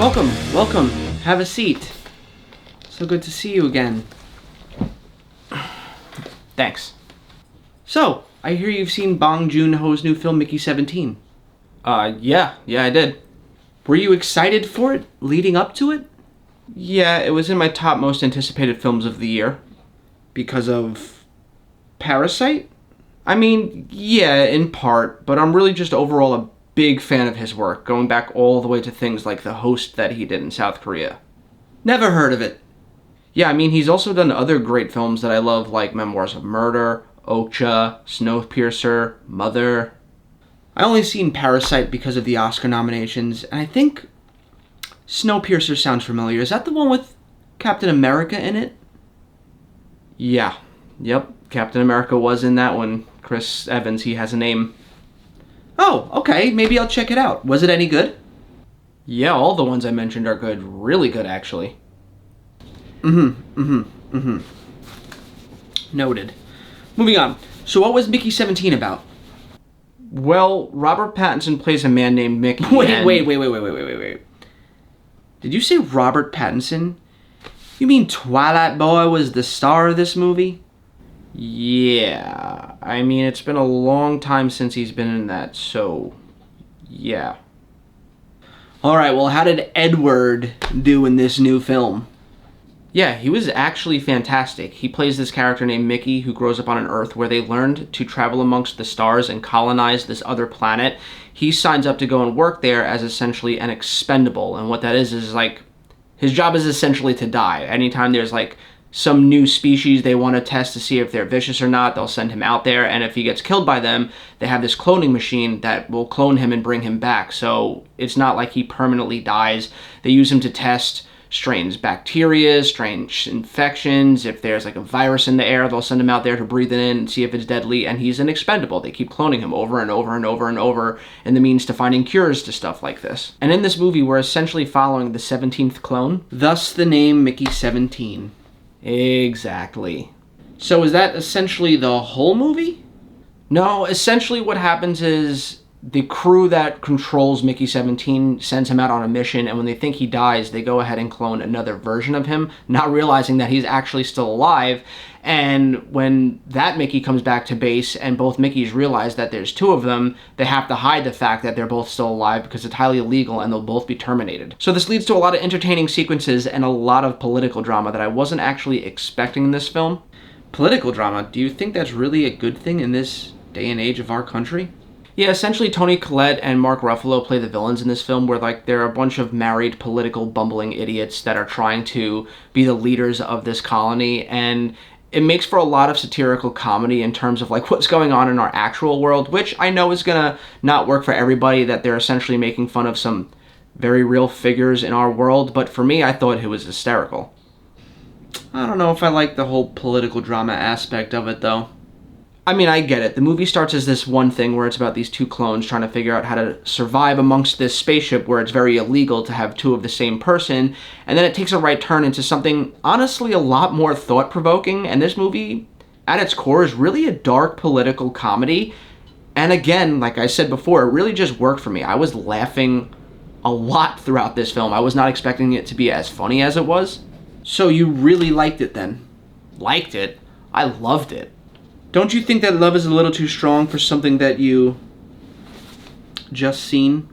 Welcome, welcome. Have a seat. So good to see you again. Thanks. So, I hear you've seen Bong Joon-ho's new film, Mickey 17. Yeah, I did. Were you excited for it, leading up to it? Yeah, it was in my top most anticipated films of the year. Because of Parasite? I mean, yeah, in part, but I'm really just overall a big fan of his work, going back all the way to things like The Host that he did in South Korea. Never heard of it. Yeah, I mean, he's also done other great films that I love, like Memoirs of Murder, Okja, Snowpiercer, Mother. I only seen Parasite because of the Oscar nominations, and I think Snowpiercer sounds familiar. Is that the one with Captain America in it? Yeah. Yep. Captain America was in that one. Chris Evans, he has a name. Oh, okay. Maybe I'll check it out. Was it any good? Yeah, all the ones I mentioned are good. Really good, actually. Noted. Moving on. So what was Mickey 17 about? Well, Robert Pattinson plays a man named Mickey. Wait. Did you say Robert Pattinson? You mean Twilight Boy was the star of this movie? Yeah. I mean, it's been a long time since he's been in that, so yeah. Alright, well, how did Edward do in this new film? Yeah, he was actually fantastic. He plays this character named Mickey who grows up on an Earth where they learned to travel amongst the stars and colonize this other planet. He signs up to go and work there as essentially an expendable, and what that is like, his job is essentially to die. Anytime there's like some new species they want to test to see if they're vicious or not, they'll send him out there, and if he gets killed by them, they have this cloning machine that will clone him and bring him back. So it's not like he permanently dies. They use him to test strange bacteria, strange infections. If there's like a virus in the air, they'll send him out there to breathe it in and see if it's deadly, and he's an expendable. They keep cloning him over and over and over and over in the means to finding cures to stuff like this. And in this movie, we're essentially following the 17th clone. Thus the name Mickey 17. Exactly. So is that essentially the whole movie? No, essentially what happens is the crew that controls Mickey 17 sends him out on a mission, and when they think he dies, they go ahead and clone another version of him, not realizing that he's actually still alive. And when that Mickey comes back to base and both Mickeys realize that there's two of them, they have to hide the fact that they're both still alive because it's highly illegal and they'll both be terminated. So this leads to a lot of entertaining sequences and a lot of political drama that I wasn't actually expecting in this film. Political drama? Do you think that's really a good thing in this day and age of our country? Yeah, essentially Toni Collette and Mark Ruffalo play the villains in this film, where like they're a bunch of married political bumbling idiots that are trying to be the leaders of this colony, and it makes for a lot of satirical comedy in terms of like what's going on in our actual world, which I know is gonna not work for everybody, that they're essentially making fun of some very real figures in our world, but for me, I thought it was hysterical. I don't know if I like the whole political drama aspect of it, though. I mean, I get it. The movie starts as this one thing where it's about these two clones trying to figure out how to survive amongst this spaceship where it's very illegal to have two of the same person, and then it takes a right turn into something honestly a lot more thought-provoking, and this movie, at its core, is really a dark political comedy, and again, like I said before, it really just worked for me. I was laughing a lot throughout this film. I was not expecting it to be as funny as it was. So you really liked it then? Liked it? I loved it. Don't you think that love is a little too strong for something that you just seen?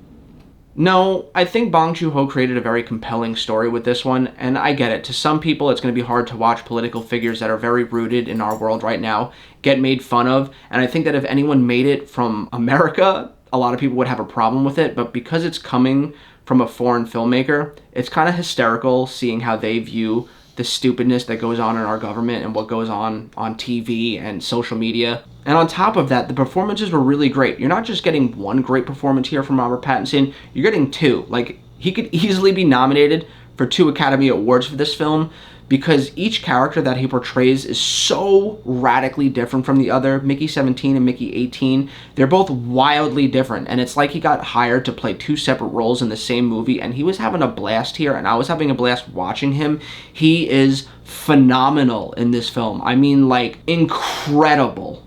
No, I think Bong Joon-ho created a very compelling story with this one, and I get it. To some people, it's going to be hard to watch political figures that are very rooted in our world right now get made fun of, and I think that if anyone made it from America, a lot of people would have a problem with it, but because it's coming from a foreign filmmaker, it's kind of hysterical seeing how they view the stupidness that goes on in our government and what goes on TV and social media. And on top of that, the performances were really great. You're not just getting one great performance here from Robert Pattinson, you're getting two. Like, he could easily be nominated for 2 Academy Awards for this film, because each character that he portrays is so radically different from the other. Mickey 17 and Mickey 18, they're both wildly different, and it's like he got hired to play 2 separate roles in the same movie, and he was having a blast here, and I was having a blast watching him. He is phenomenal in this film. I mean, like, incredible.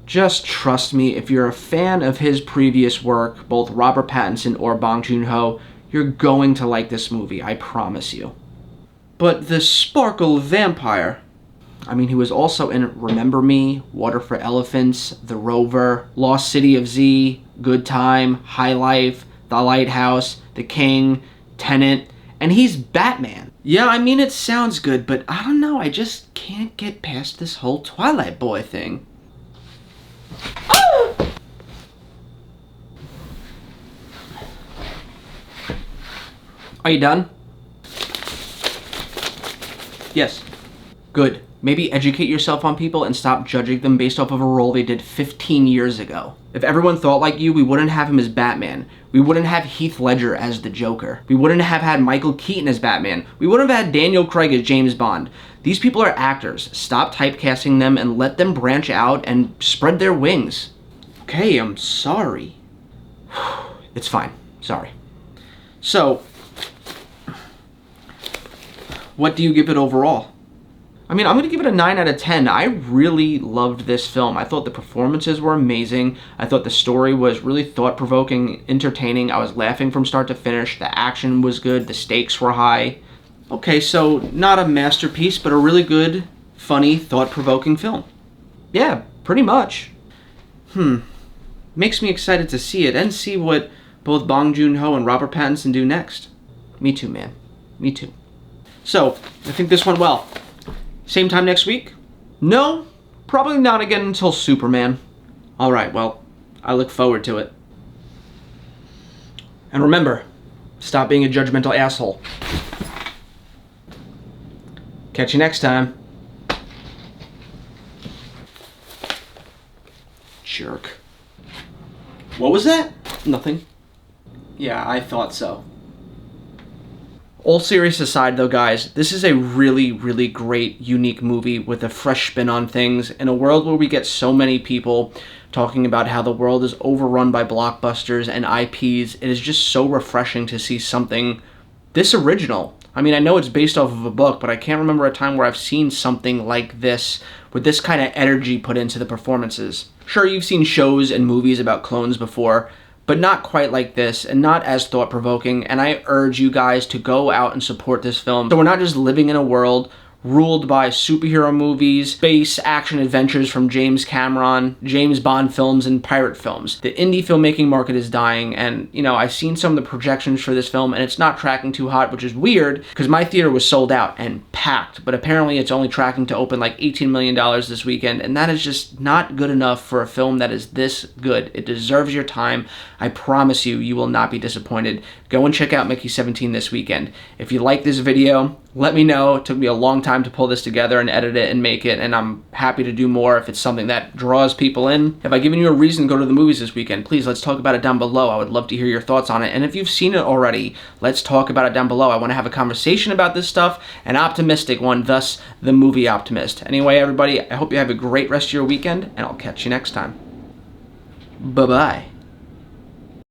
Just trust me, if you're a fan of his previous work, both Robert Pattinson or Bong Joon-ho, You're going to like this movie, I promise you. But the Sparkle Vampire. I mean, he was also in Remember Me, Water for Elephants, The Rover, Lost City of Z, Good Time, High Life, The Lighthouse, The King, Tenet, and he's Batman. Yeah, I mean, it sounds good, but I don't know, I just can't get past this whole Twilight Boy thing. Are you done? Yes. Good. Maybe educate yourself on people and stop judging them based off of a role they did 15 years ago. If everyone thought like you, we wouldn't have him as Batman. We wouldn't have Heath Ledger as the Joker. We wouldn't have had Michael Keaton as Batman. We wouldn't have had Daniel Craig as James Bond. These people are actors. Stop typecasting them and let them branch out and spread their wings. Okay, I'm sorry. It's fine. Sorry. So, what do you give it overall? I mean, I'm going to give it a 9 out of 10. I really loved this film. I thought the performances were amazing. I thought the story was really thought-provoking, entertaining. I was laughing from start to finish. The action was good. The stakes were high. Okay, so not a masterpiece, but a really good, funny, thought-provoking film. Yeah, pretty much. Makes me excited to see it and see what both Bong Joon-ho and Robert Pattinson do next. Me too, man. Me too. So, I think this went well. Same time next week? No, probably not again until Superman. Alright, well, I look forward to it. And remember, stop being a judgmental asshole. Catch you next time. Jerk. What was that? Nothing. Yeah, I thought so. All serious aside though, guys, this is a really, really great, unique movie with a fresh spin on things. In a world where we get so many people talking about how the world is overrun by blockbusters and IPs, it is just so refreshing to see something this original. I mean, I know it's based off of a book, but I can't remember a time where I've seen something like this with this kind of energy put into the performances. Sure, you've seen shows and movies about clones before, but not quite like this, and not as thought-provoking, and I urge you guys to go out and support this film. So we're not just living in a world ruled by superhero movies, space action adventures from James Cameron, James Bond films, and pirate films. The indie filmmaking market is dying, and, you know, I've seen some of the projections for this film, and it's not tracking too hot, which is weird, because my theater was sold out and packed, but apparently it's only tracking to open like $18 million this weekend, and that is just not good enough for a film that is this good. It deserves your time. I promise you, you will not be disappointed. Go and check out Mickey 17 this weekend. If you like this video, let me know. It took me a long time to pull this together and edit it and make it, and I'm happy to do more if it's something that draws people in. If I've given you a reason to go to the movies this weekend, please, let's talk about it down below. I would love to hear your thoughts on it, and if you've seen it already, let's talk about it down below. I want to have a conversation about this stuff, an optimistic one, thus the movie optimist. Anyway, everybody, I hope you have a great rest of your weekend, and I'll catch you next time. Bye-bye.